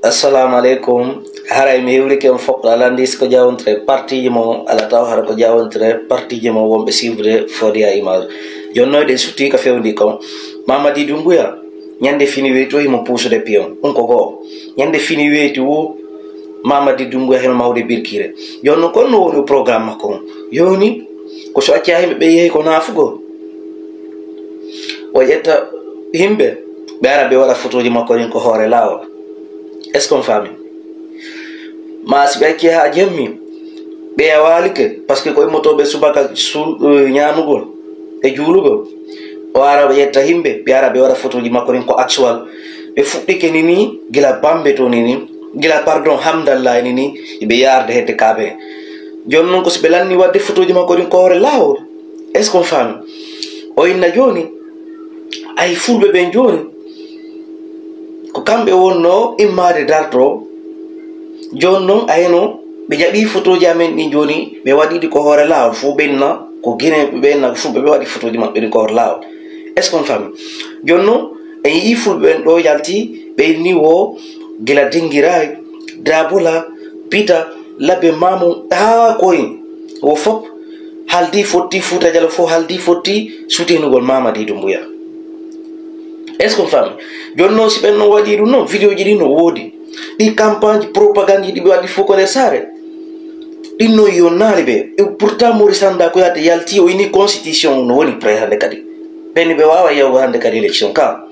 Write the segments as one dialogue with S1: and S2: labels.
S1: assalamu alaikum. Haray mi hewri ken fok alandis ko jawontre parti mo ala taw har ko jawontre parti mo wombe suivre Fodia Image jonno de suti ka fewndi ko Mamadi Doumbouya nyande fini weto himo pusude pion onko go nyande fini weto Mamadi Doumbouya hen mawde birkire jonno kon no woni programme makko yoni ko so acca himbe be yehi ko nafugo o yetta himbe be ara be wala photoji makko ko hore lawo. Est-ce qu'on famille mas beki ha jemmi be walike parce que koy moto be subaka sul nyaamugol e juulugol o ara yetta himbe be ara be wara photo ji makko ko actual be fuddike ni gila bambe to ni gila pardon hamdallah ni be yarde hede kabe jonnon ko se belanni wadde photo ji makko ko hore lawo. Est-ce qu'on famille o inna joni ay fulbe ben joni ko kambe wonno immade darto jonnon ayno be jabi photo jamen ni joni be wadi ko hore law fu benna ko gine benna fu be wadi photo di mabbe ko hore law. Est-ce qu'on famille jonno ay yi fu ben do yalti be niwo gila dingiray dabula pita labe mamu ha koy wo fop haldi foti futa jalo fo haldi foti sutenugol Mamadi Doumbouya. Est-ce qu'on famille jonno si ben no wadi dum no video ji no wodi di campagne propagande di wadi foko le sare di no yonali be e pourtant Morisanda ko yata yalti o ini constitution no woni préhande kadi ben be wawa yaw hande kadi election ka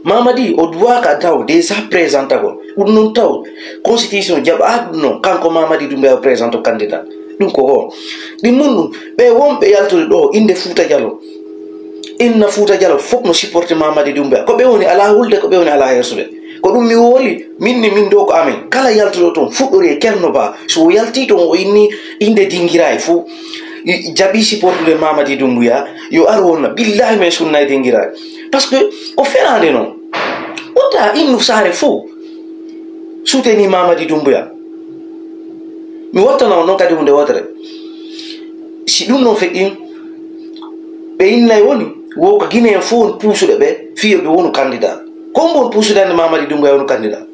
S1: Mamadi o doit ka taw déjà présenter ko non taw constitution jaba no kanko Mamadi Doumbouya présenter candidat dum ko di munnu be wombe yalto do inde Fouta Jallow inna Fouta Jallow fok no supporter Mamadi Doumbouya ko be woni ala hulde ko be woni ala hersude ko dum mi woli minni min do ko amen kala yaltudo ton fuddori kerno ba so yalti ton o inni inde dingiray fu jabi supporter Mamadi Doumbouya yo arwona billahi men sunna dingiray parce que o ferande non ota innu sare fu souteni Mamadi Doumbouya mi wottana non kadi hunde wotere si dum non fekin be innay woni wo ko Guinée fo pusude be fiyo be wonu candidat comme pusude Mamadi Doumbouya wonu candidat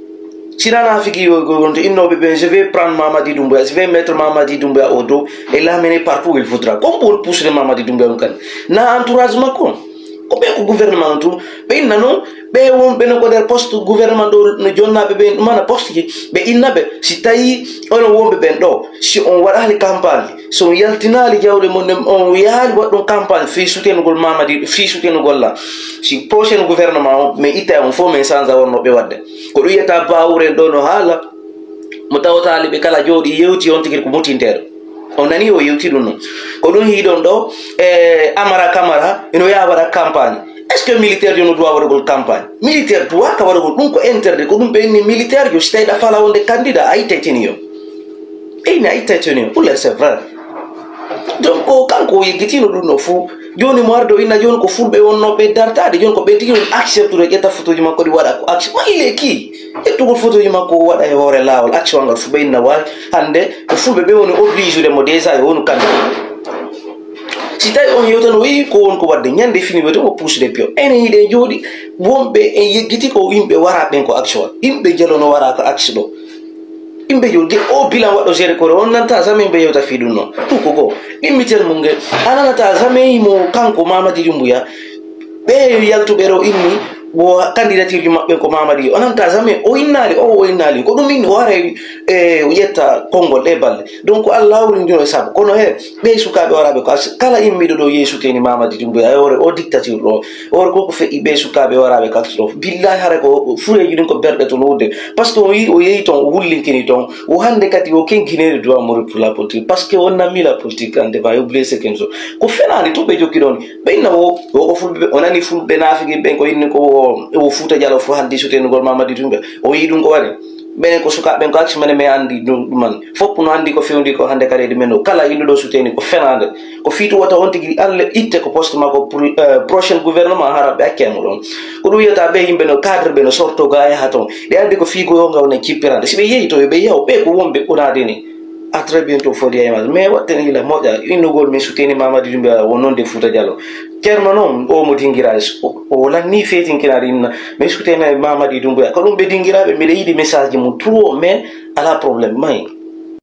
S1: sinana fiki yo gonto innobe ben je vais prendre Mamadi Doumbouya, je vais mettre Mamadi Doumbouya au dos et l'amener partout où il faudra comme pusude Mamadi Doumbouya wonu candidat na entourage makko ko be ko gouvernement tout be inano be won be no ko der poste gouvernement do no jonnabe be mana poste ji be innabe si tayi on wombe ben do si on wada hali campagne so yaltinali jawle mon on yaali wadon campagne fi soutenugol Mamadi fi soutenugol la si prochain gouvernement mais ita on fo men sans wonno be wadde ko du yeta bawre do no hala mo tawtali be kala jodi yewti on tigir ko mutinter on nani o yewti dum ko dum hidon do Amara Camara ino ya wada campagne. Est-ce que militaire yo no doit wada campagne militaire doit ka wada dum ko interdit ko dum be ni militaire yo stay da fala wonde candidat ay tetinio ina ay tetinio pour le c'est vrai donc ko kanko yigitino dum no fu joni mardo ina joni ko fulbe wonno be dartade joni ko be tigi accepte de geta photo ji makko di wada ko action ma ile ki etto ko photo ji makko wada e hore lawol action ngal fu be inna wal hande ko fulbe be woni obligé de mo déjà e wonu candidat si tawi on yewtan wi ko won ko wadde nyande fini weto o pousse de pio ene yide jodi wombe en yeggiti ko yimbe wara ben ko action yimbe jelono wara ko action do imbe yolde o bilan wado gere ko on nanta jamais be yewta fi dum non tout ko go immitel mo ngel ananata jamais mo kanko Mamadi Doumbouya be yaltu bero inni wo candidature mabbe ko Mamadi onanta jamais o innali ko dum min ware yetta kongol e balle donc Allah wuri ndino sab kono he be sukabe warabe ko kala immido do yesu teni Mamadi Doumbouya o dictature do ko fe be sukabe warabe ka so billahi hare ko fureji dum ko berde to nodde parce que o yeyi ton wullinkini ton o hande kati o kenkinede do amore pour la politique parce que on a mis la politique en débat o blessé kenzo ko fenani to be jokidon be na wo ko fulbe onani fulbe nafigi ben ko inni ko o Fouta Jallow fo haldi soutenugol Mamadi Doumbouya o yi dum ko wari benen ko suka ben ko aksi mane me andi dum man fop no andi ko fewndi ko hande kare de meno kala yindo do souteni ko fenande ko fitu wata on tigi alle itte ko poste mako pour prochain gouvernement harabe akemo don ko du yeta be yimbe no cadre be no sorto ga ya haton de andi ko fi ko yo ngawna cippirande sibe yeyi to be yaw be ko wombe onadeni à très bientôt Fodia Image mais wattene ila moja inugol mi souteni Mamadi Doumbouya wononde Fouta Jallow Cerno noon o mo dinguirage o lanni fetinkinari mais sukutena mamadi dumbuya ko ɗum ɓe dinguiraɓe mbiɗa yiiɗi message ji mum trop mais ala probléme may